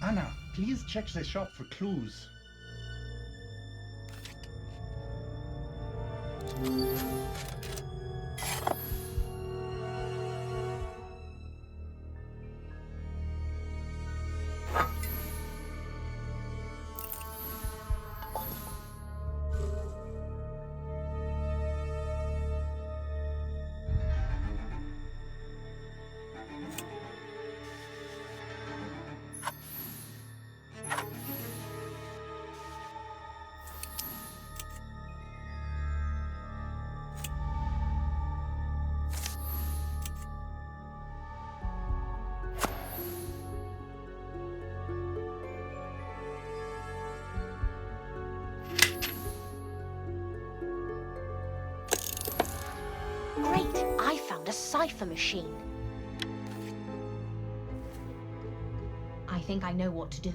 Anna, please check the shop for clues. Great! I found a cipher machine. I think I know what to do.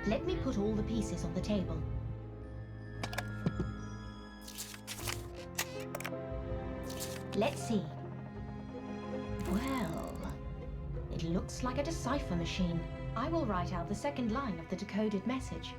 Let me put all the pieces on the table. Let's see. Well, it looks like a decipher machine. I will write out the second line of the decoded message.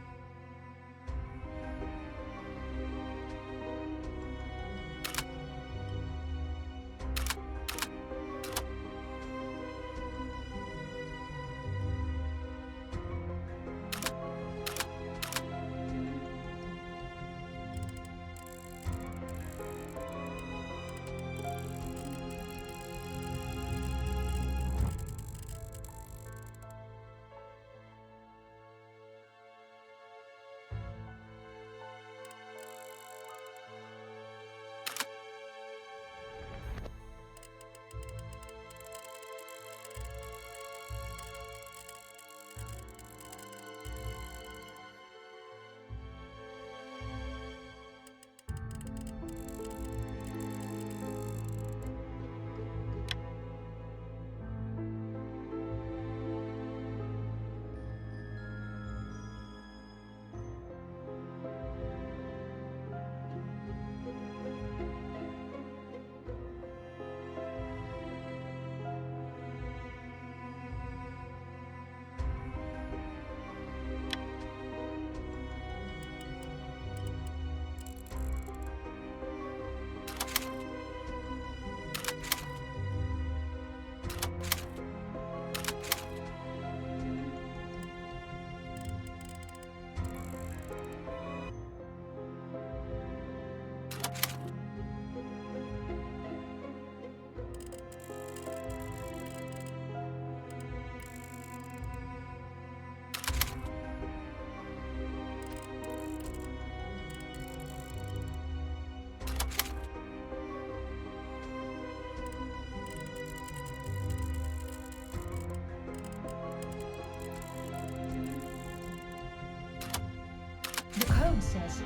The code says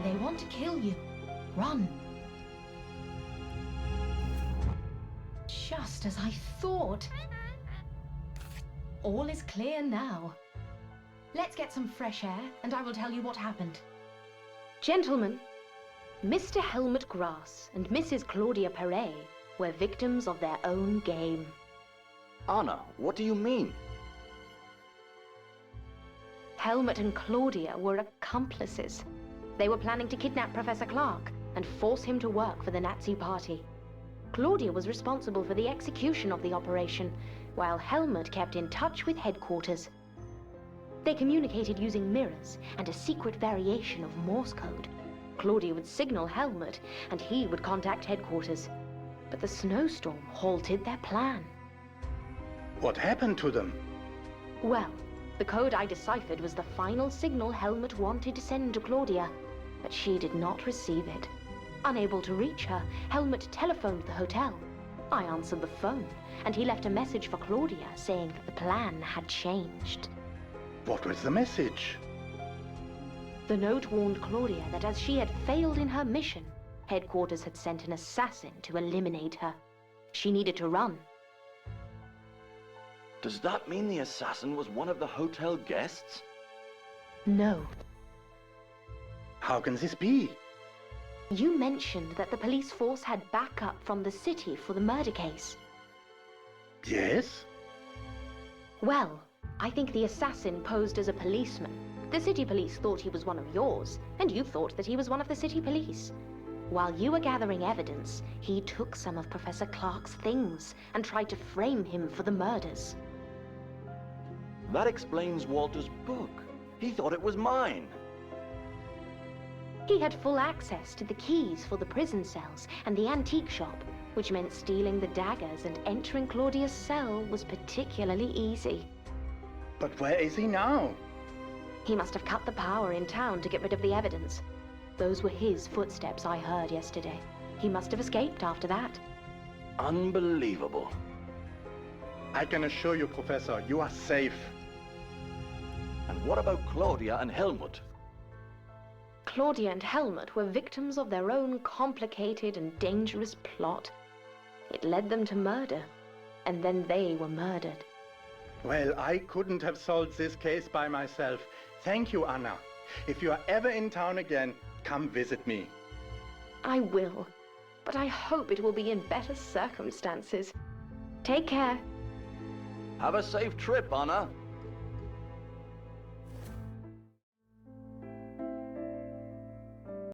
they want to kill you. Run. Just as I thought. All is clear now. Let's get some fresh air and I will tell you what happened. Gentlemen, Mr. Helmut Grass and Mrs. Claudia Perret were victims of their own game. Anna, what do you mean? Helmut and Claudia were accomplices. They were planning to kidnap Professor Clark and force him to work for the Nazi Party. Claudia was responsible for the execution of the operation, while Helmut kept in touch with headquarters. They communicated using mirrors and a secret variation of Morse code. Claudia would signal Helmut, and he would contact headquarters. But the snowstorm halted their plan. What happened to them? Well, the code I deciphered was the final signal Helmut wanted to send to Claudia, but she did not receive it. Unable to reach her, Helmut telephoned the hotel. I answered the phone, and he left a message for Claudia saying that the plan had changed. What was the message? The note warned Claudia that as she had failed in her mission, headquarters had sent an assassin to eliminate her. She needed to run. Does that mean the assassin was one of the hotel guests? No. How can this be? You mentioned that the police force had backup from the city for the murder case. Yes? Well, I think the assassin posed as a policeman. The city police thought he was one of yours, and you thought that he was one of the city police. While you were gathering evidence, he took some of Professor Clark's things and tried to frame him for the murders. That explains Walter's book. He thought it was mine. He had full access to the keys for the prison cells and the antique shop, which meant stealing the daggers and entering Claudia's cell was particularly easy. But where is he now? He must have cut the power in town to get rid of the evidence. Those were his footsteps I heard yesterday. He must have escaped after that. Unbelievable. I can assure you, Professor, you are safe. And what about Claudia and Helmut? Claudia and Helmut were victims of their own complicated and dangerous plot. It led them to murder, and then they were murdered. Well, I couldn't have solved this case by myself. Thank you, Anna. If you are ever in town again, come visit me. I will, but I hope it will be in better circumstances. Take care. Have a safe trip, Anna.